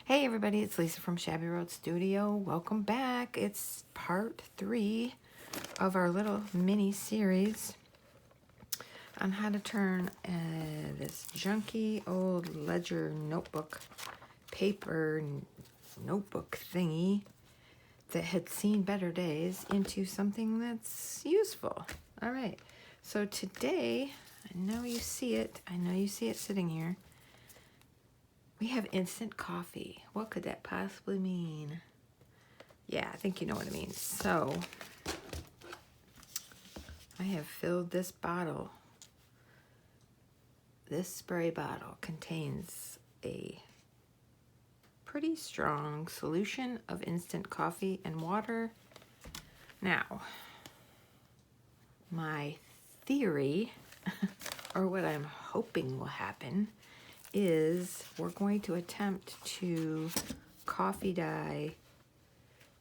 Hey everybody, it's Lisa from Shabby Road Studio. Welcome back. It's part 3 of our little mini series on how to turn this junky old ledger notebook paper notebook thingy that had seen better days into something that's useful. All right, so today, I know you see it sitting here. We have instant coffee. What could that possibly mean? Yeah, I think you know what it means. So, I have filled this bottle. This spray bottle contains a pretty strong solution of instant coffee and water. Now, my theory, or what I'm hoping will happen, is we're going to attempt to coffee dye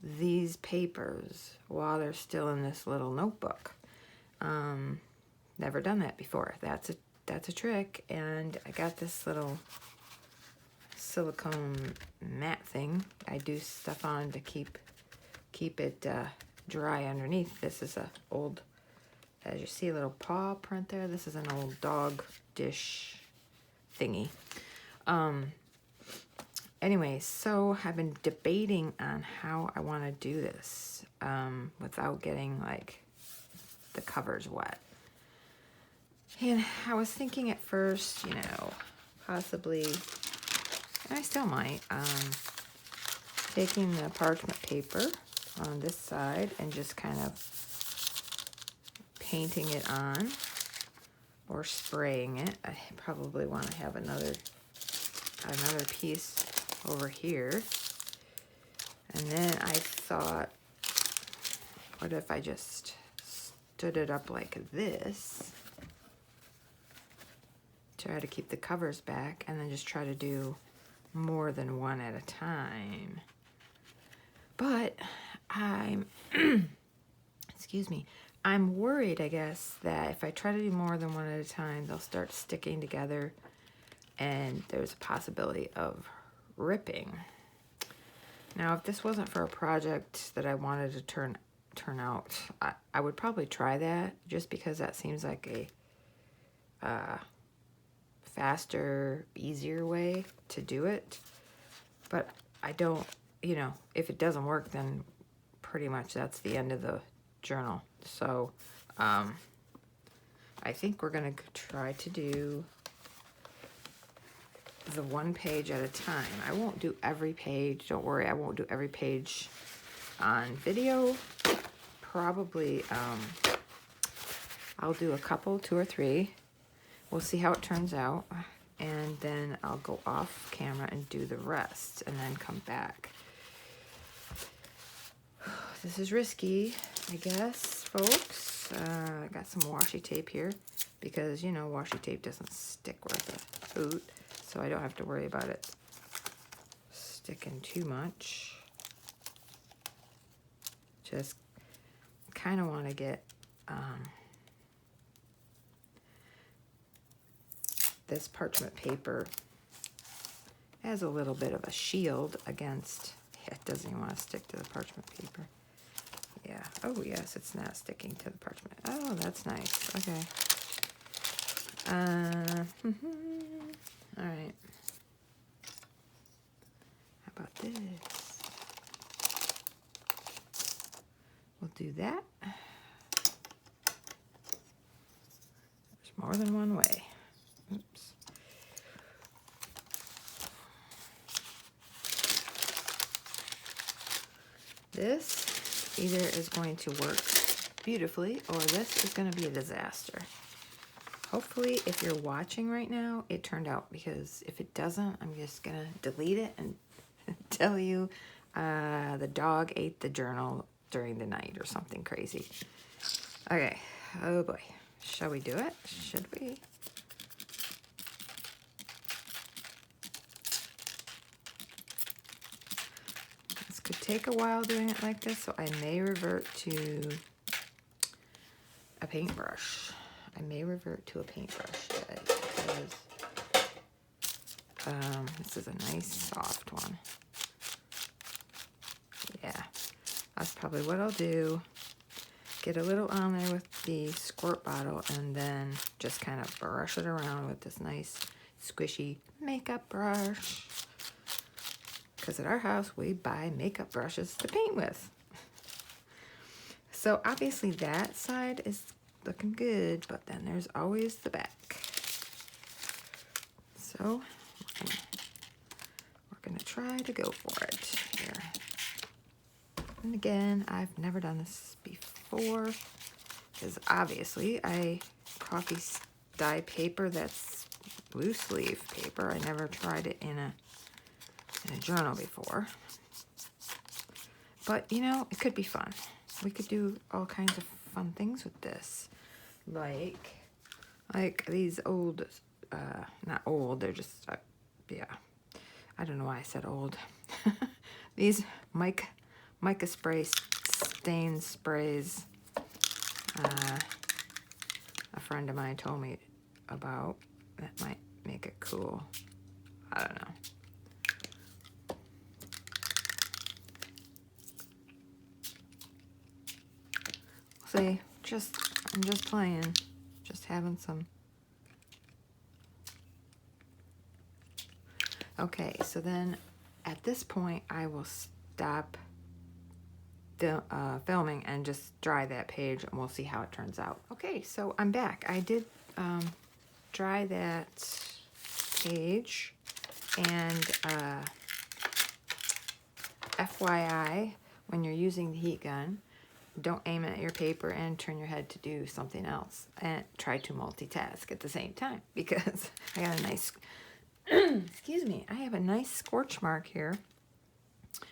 these papers while they're still in this little notebook. Never done that before. That's a trick, and I got this little silicone mat thing I do stuff on to keep it dry underneath. This is a old, as you see, a little paw print there. This is an old dog dish thingy. Anyway, so I've been debating on how I want to do this without getting like the covers wet. And I was thinking at first, you know, possibly, and I still might, taking the parchment paper on this side and just kind of painting it on or spraying it. I probably want to have another piece over here. And then I thought, what if I just stood it up like this? Try to keep the covers back and then just try to do more than one at a time. But I'm, excuse me, I'm worried, I guess, that if I try to do more than one at a time, they'll start sticking together and there's a possibility of ripping. Now, if this wasn't for a project that I wanted to turn out, I would probably try that just because that seems like a faster, easier way to do it. But I don't, you know, if it doesn't work, then pretty much that's the end of the journal. So I think we're gonna try to do the one page at a time. I won't do every page, don't worry, I won't do every page on video. Probably I'll do a couple, 2 or 3. We'll see how it turns out, and then I'll go off camera and do the rest and then come back. This is risky, I guess, folks. I got some washi tape here because, you know, washi tape doesn't stick worth a hoot, so I don't have to worry about it sticking too much. Just kind of want to get this parchment paper as a little bit of a shield against, yeah, it doesn't even want to stick to the parchment paper. Yeah, oh yes, it's not sticking to the parchment. Oh, that's nice, okay. All right. How about this? We'll do that. There's more than one way. Oops. This either is going to work beautifully or this is going to be a disaster. Hopefully, if you're watching right now, it turned out, because if it doesn't, I'm just going to delete it and tell you the dog ate the journal during the night or something crazy. Okay. Oh boy. Shall we do it? Should we? This could take a while doing it like this, so I may revert to a paintbrush. Because this is a nice soft one. That's probably what I'll do. Get a little on there with the squirt bottle and then just kind of brush it around with this nice squishy makeup brush. Because at our house, we buy makeup brushes to paint with. So obviously that side is looking good, but then there's always the back. So we're gonna try to go for it here. And again, I've never done this before because obviously I coffee dye paper that's loose leaf paper. I never tried it in a journal before. But you know, it could be fun. We could do all kinds of fun things with this. Like these old, not old, they're just, yeah. I don't know why I said old. These mica spray stain sprays. A friend of mine told me about. That might make it cool. I don't know. See, I'm just playing, just having some. Okay, so then at this point I will stop filming and just dry that page and we'll see how it turns out. Okay, so I'm back. I did dry that page, and FYI, when you're using the heat gun, don't aim it at your paper and turn your head to do something else, and try to multitask at the same time, because I got a nice excuse me, I have a nice scorch mark here,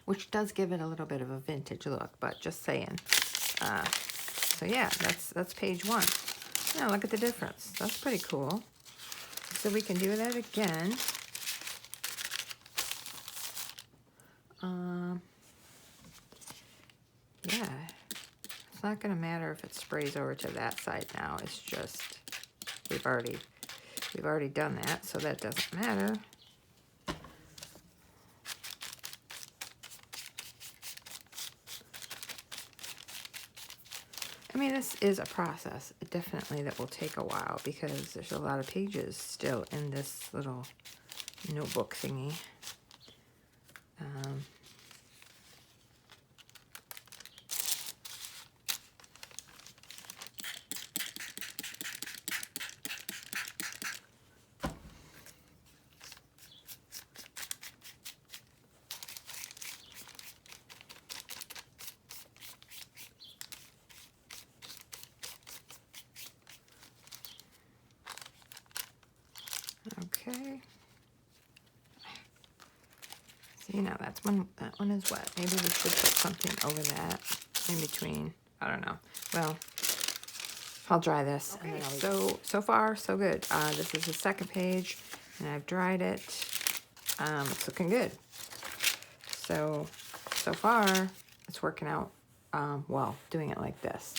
which does give it a little bit of a vintage look, but just saying. So yeah, that's page 1. Now look at the difference. That's pretty cool. So we can do that again. Yeah, it's not going to matter if it sprays over to that side now. It's just we've already done that, so that doesn't matter. I mean, this is a process, definitely, that will take a while because there's a lot of pages still in this little notebook thingy. Okay. See, now that one is wet. Maybe we should put something over that in between. I don't know. Well, I'll dry this. Okay. So far, so good. This is the second page, and I've dried it. It's looking good. So far, it's working out well, doing it like this.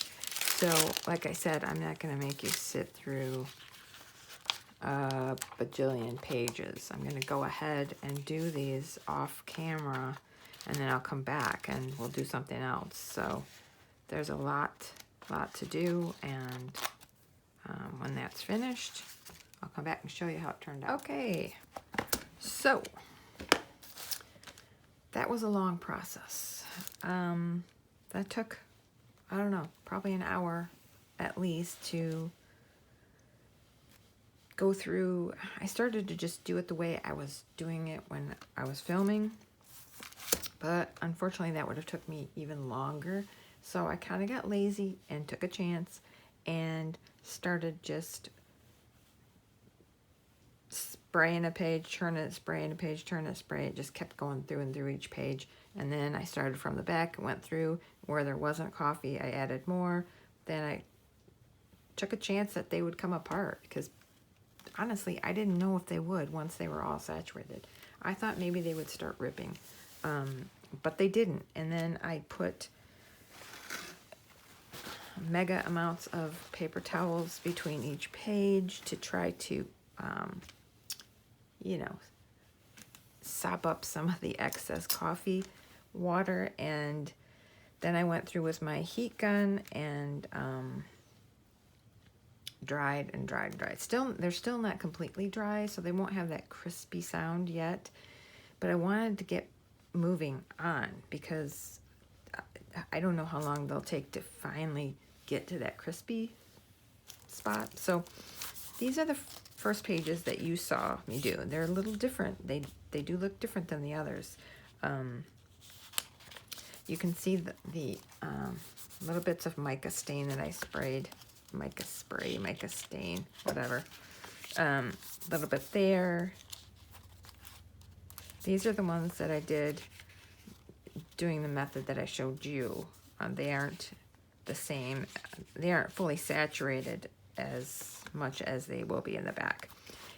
So, like I said, I'm not going to make you sit through a bajillion pages. I'm going to go ahead and do these off camera, and then I'll come back and we'll do something else. So there's a lot to do, and when that's finished, I'll come back and show you how it turned out. Okay, so that was a long process. That took, I don't know, probably an hour at least to go through. I started to just do it the way I was doing it when I was filming, but unfortunately that would have took me even longer. So I kind of got lazy and took a chance and started just spraying a page, turn it, spraying a page, turn it, spray it. Just kept going through and through each page. And then I started from the back and went through where there wasn't coffee. I added more. Then I took a chance that they would come apart because honestly, I didn't know if they would once they were all saturated. I thought maybe they would start ripping, but they didn't. And then I put mega amounts of paper towels between each page to try to, you know, sop up some of the excess coffee water. And Then I went through with my heat gun and dried and dried and dried. Still, they're still not completely dry, so they won't have that crispy sound yet. But I wanted to get moving on because I don't know how long they'll take to finally get to that crispy spot. So these are the first pages that you saw me do. They're a little different. They do look different than the others. You can see the little bits of mica stain that I sprayed. Mica spray, mica stain, whatever. A little bit there. These are the ones that I did doing the method that I showed you. They aren't the same. They aren't fully saturated as much as they will be in the back.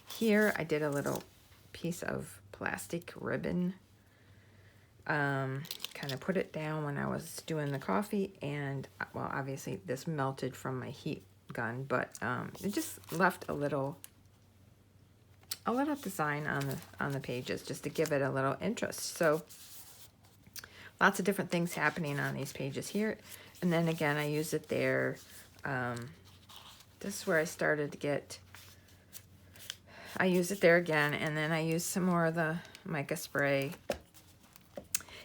Here I did a little piece of plastic ribbon. Kind of put it down when I was doing the coffee, and well, obviously this melted from my heat gun, but it just left a little design on the pages just to give it a little interest. So lots of different things happening on these pages here. And then again, I used it there. This is where I started to get, I used it there again, and then I used some more of the mica spray.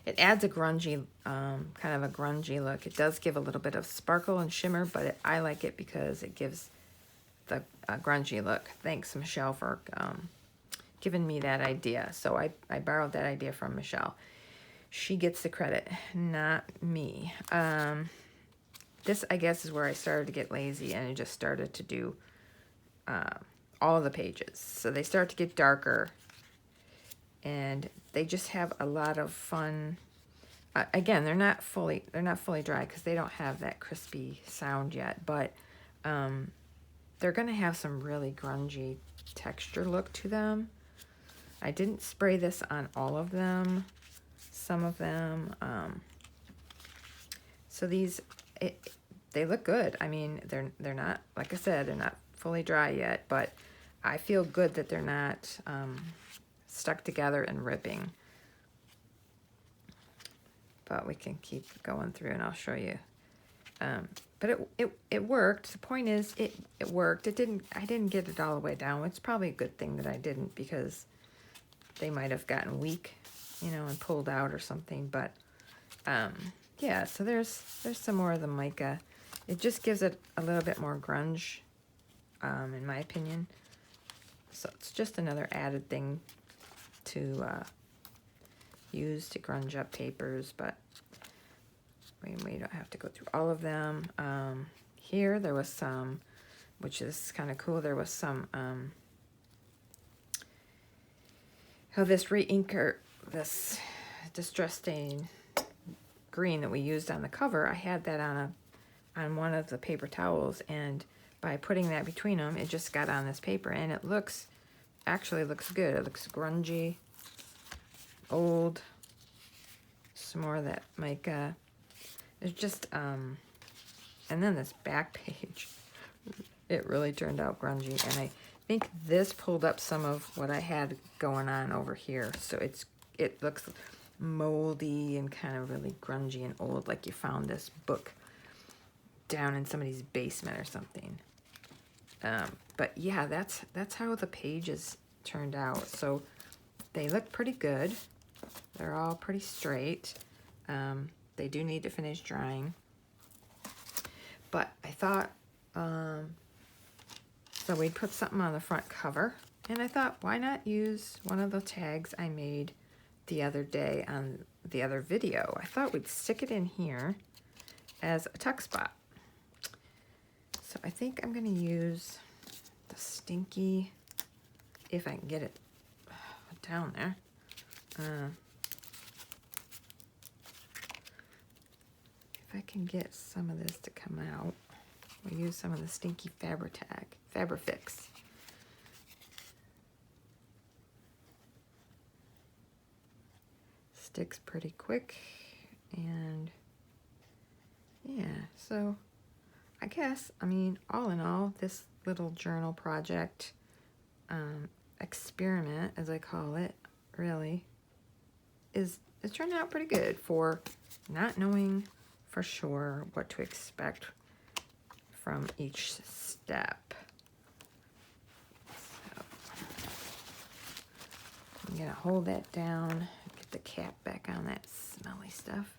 It adds a grungy, kind of a grungy look. It does give a little bit of sparkle and shimmer, but I like it because it gives the grungy look. Thanks, Michelle, for giving me that idea. So I borrowed that idea from Michelle. She gets the credit, not me. This, I guess, is where I started to get lazy, and I just started to do all the pages. So they start to get darker, and they just have a lot of fun. Again, they're not fully dry because they don't have that crispy sound yet, but they're going to have some really grungy texture look to them. I didn't spray this on all of them. Some of them. So these, they look good. I mean, they're not, like I said, they're not fully dry yet, but I feel good that they're not stuck together and ripping. But we can keep going through and I'll show you. But it worked. The point is it worked. I didn't get it all the way down. It's probably a good thing that I didn't, because they might have gotten weak, you know, and pulled out or something. But yeah, so there's some more of the mica. It just gives it a little bit more grunge, in my opinion. So it's just another added thing to use to grunge up papers, but we don't have to go through all of them. Here there was some, which is kind of cool, there was some, this re-inker, this Distress Stain green that we used on the cover, I had that on one of the paper towels, and by putting that between them, it just got on this paper, and it actually looks good. It looks grungy, old, some more of that mica. It's just, and then this back page, it really turned out grungy, and I think this pulled up some of what I had going on over here. So it looks moldy and kind of really grungy and old, like you found this book down in somebody's basement or something. But yeah, that's how the pages turned out. So they look pretty good. They're all pretty straight. They do need to finish drying. But I thought, so we'd put something on the front cover. And I thought, why not use one of the tags I made the other day on the other video? I thought we'd stick it in here as a tuck spot. So I think I'm going to use the Stinky, if I can get it down there. If I can get some of this to come out, we'll use some of the Stinky Fabrifix. Sticks pretty quick, and yeah, so I guess, I mean, all in all, this little journal project, experiment, as I call it, really, it's turned out pretty good for not knowing for sure what to expect from each step. So I'm gonna hold that down, get the cap back on that smelly stuff.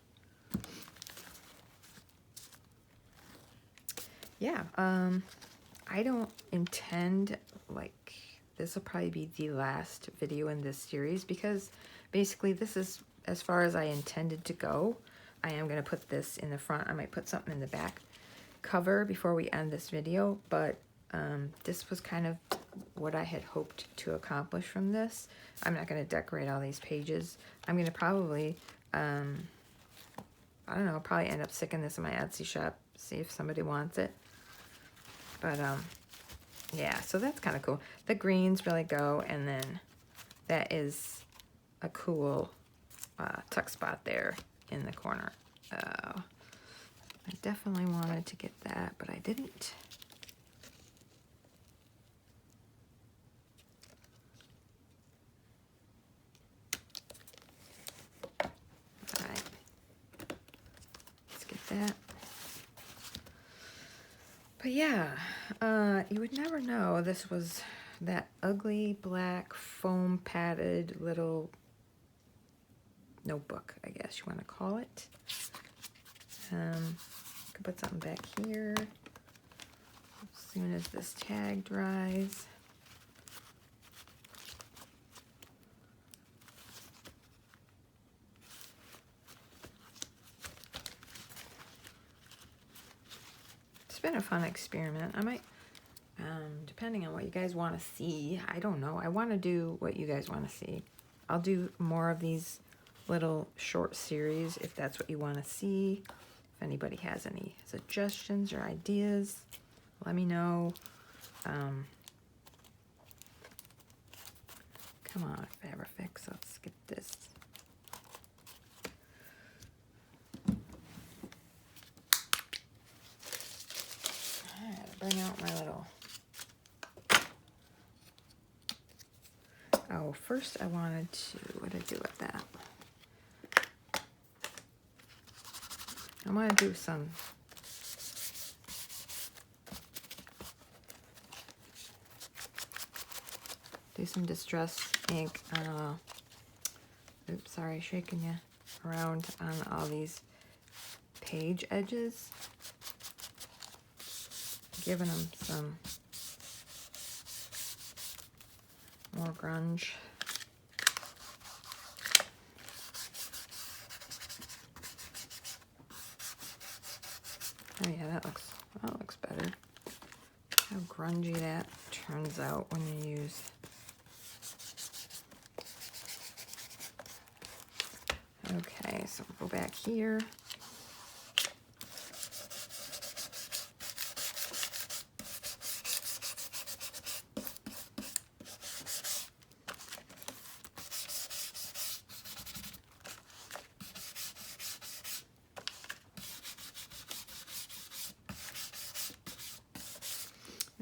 Yeah, I don't intend, like, this will probably be the last video in this series because basically this is as far as I intended to go. I am going to put this in the front. I might put something in the back cover before we end this video, but this was kind of what I had hoped to accomplish from this. I'm not going to decorate all these pages. I'm going to probably, I don't know, probably end up sticking this in my Etsy shop, see if somebody wants it. But, yeah, so that's kind of cool. The greens really go, and then that is a cool tuck spot there in the corner. I definitely wanted to get that, but I didn't. All right, let's get that. But yeah, you would never know this was that ugly black foam padded little notebook, I guess you want to call it. Could put something back here as soon as this tag dries. It's been a fun experiment. I might, depending on what you guys want to see, I don't know. I want to do what you guys want to see. I'll do more of these little short series if that's what you want to see. If anybody has any suggestions or ideas, let me know. Come on, Fabrifix, let's get this. I gotta bring out my little... Oh, first I wanted to... What did I do with that? I want to do some... Distress ink. Oops, sorry, shaking you around on all these page edges. Giving them some more grunge. Oh yeah, that looks better. How grungy that turns out when you use. Okay, so we'll go back here.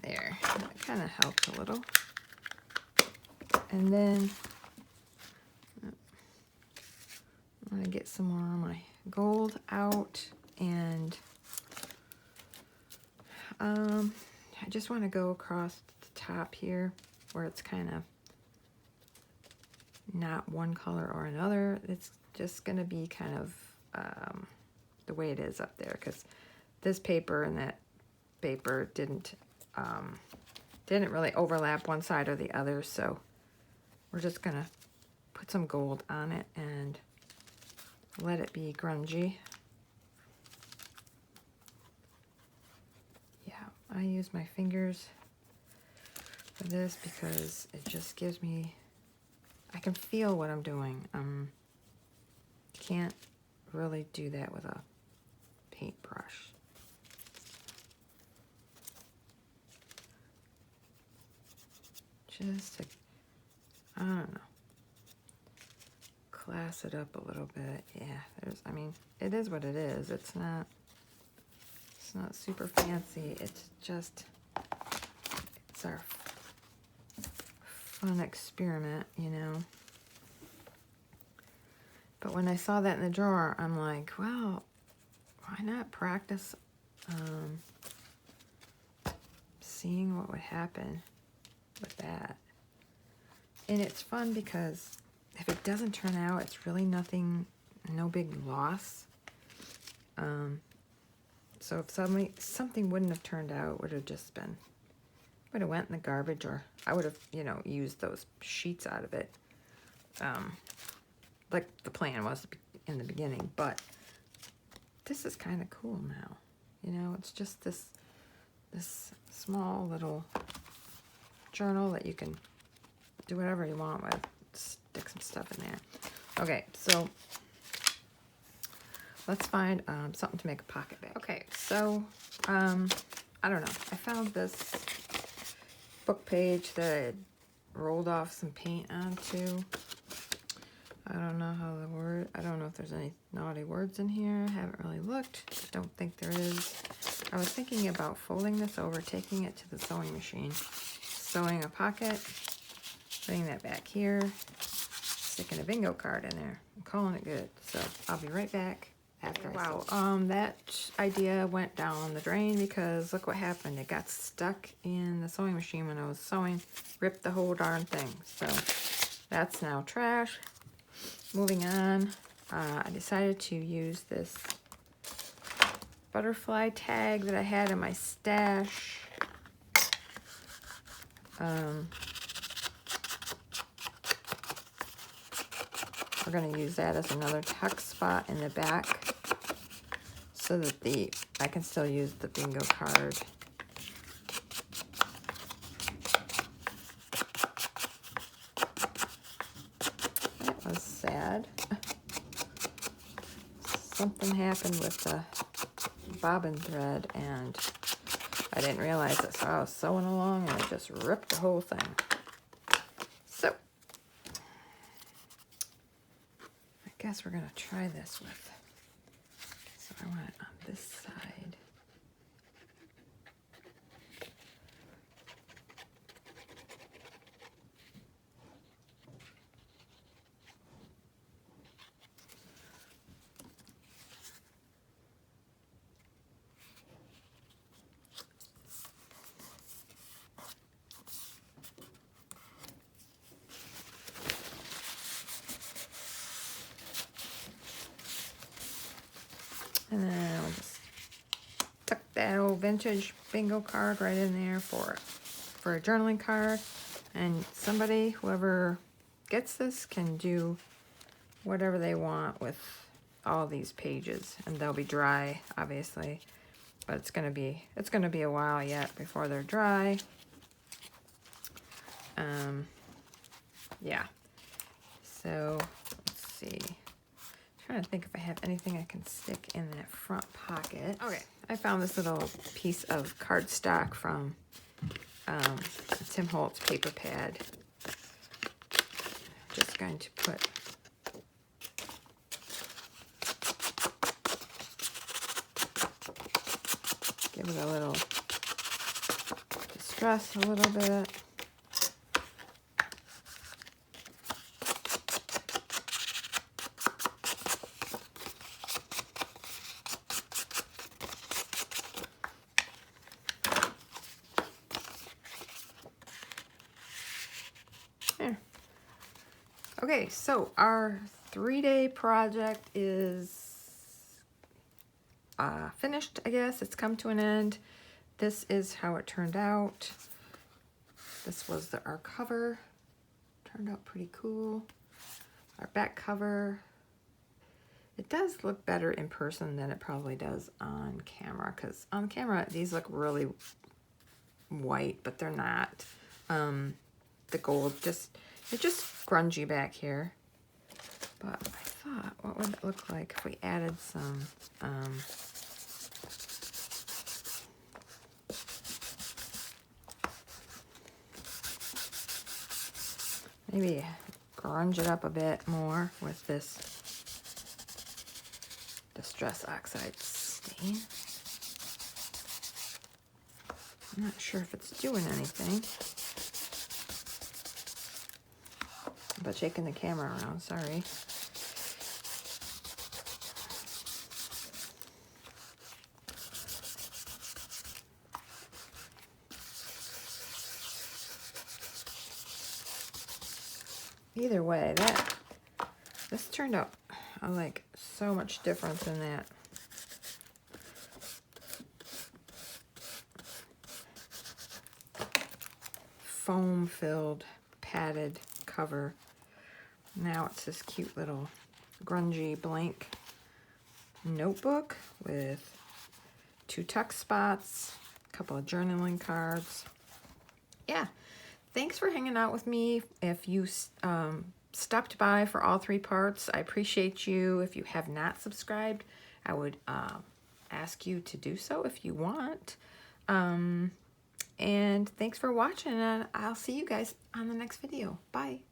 There, that kind of helped a little. And then I'm gonna get some more of my gold out, and I just want to go across the top here where it's kind of not one color or another. It's just gonna be kind of the way it is up there, because this paper and that paper didn't really overlap one side or the other, so we're just gonna put some gold on it and let it be grungy. Yeah, I use my fingers for this because it just gives me, I can feel what I'm doing. Can't really do that with a paintbrush. Just to, I don't know, class it up a little bit. Yeah, I mean, it is what it is. It's not super fancy. It's just, it's our fun experiment, you know. But when I saw that in the drawer, I'm like, well, why not practice seeing what would happen with that? And it's fun because if it doesn't turn out, it's really nothing, no big loss. So if something wouldn't have turned out, would have just been, would have went in the garbage, or I would have, you know, used those sheets out of it, like the plan was in the beginning. But this is kind of cool now, you know. It's just this small little journal that you can do whatever you want with. Stick some stuff in there. Okay, so let's find something to make a pocket bag. Okay, so I don't know. I found this book page that I had rolled off some paint onto. I don't know how the word, I don't know if there's any naughty words in here. Haven't really looked. Don't think there is. I was thinking about folding this over, taking it to the sewing machine, sewing a pocket, putting that back here, sticking a bingo card in there, and calling it good. So I'll be right back after. Wow, that idea went down the drain because look what happened. It got stuck in the sewing machine when I was sewing, ripped the whole darn thing. So that's now trash. Moving on, I decided to use this butterfly tag that I had in my stash. We're going to use that as another tuck spot in the back so that I can still use the bingo card. That was sad. Something happened with the bobbin thread and I didn't realize it, so I was sewing along and it just ripped the whole thing. So I guess we're gonna try this with, so I want it on this side. And then I'll just tuck that old vintage bingo card right in there for a journaling card. And somebody, whoever gets this, can do whatever they want with all these pages. And they'll be dry, obviously. But it's gonna be a while yet before they're dry. Yeah. So let's see. Trying to think if I have anything I can stick in that front pocket. Okay, I found this little piece of cardstock from Tim Holtz paper pad. Just going to give it a little distress a little bit. Okay, so our 3-day project is finished, I guess. It's come to an end. This is how it turned out. This was our cover. Turned out pretty cool. Our back cover. It does look better in person than it probably does on camera, because on camera these look really white, but they're not. The gold it's just grungy back here. But I thought, what would it look like if we added some maybe grunge it up a bit more with this Distress Oxide stain. I'm not sure if it's doing anything. But shaking the camera around, sorry. either way, this turned out like so much different than that. Foam-filled, padded cover. Now it's this cute little grungy blank notebook with 2 tuck spots, a couple of journaling cards. Yeah, thanks for hanging out with me. If you stopped by for all 3 parts, I appreciate you. If you have not subscribed, I would ask you to do so if you want. And thanks for watching, and I'll see you guys on the next video. Bye.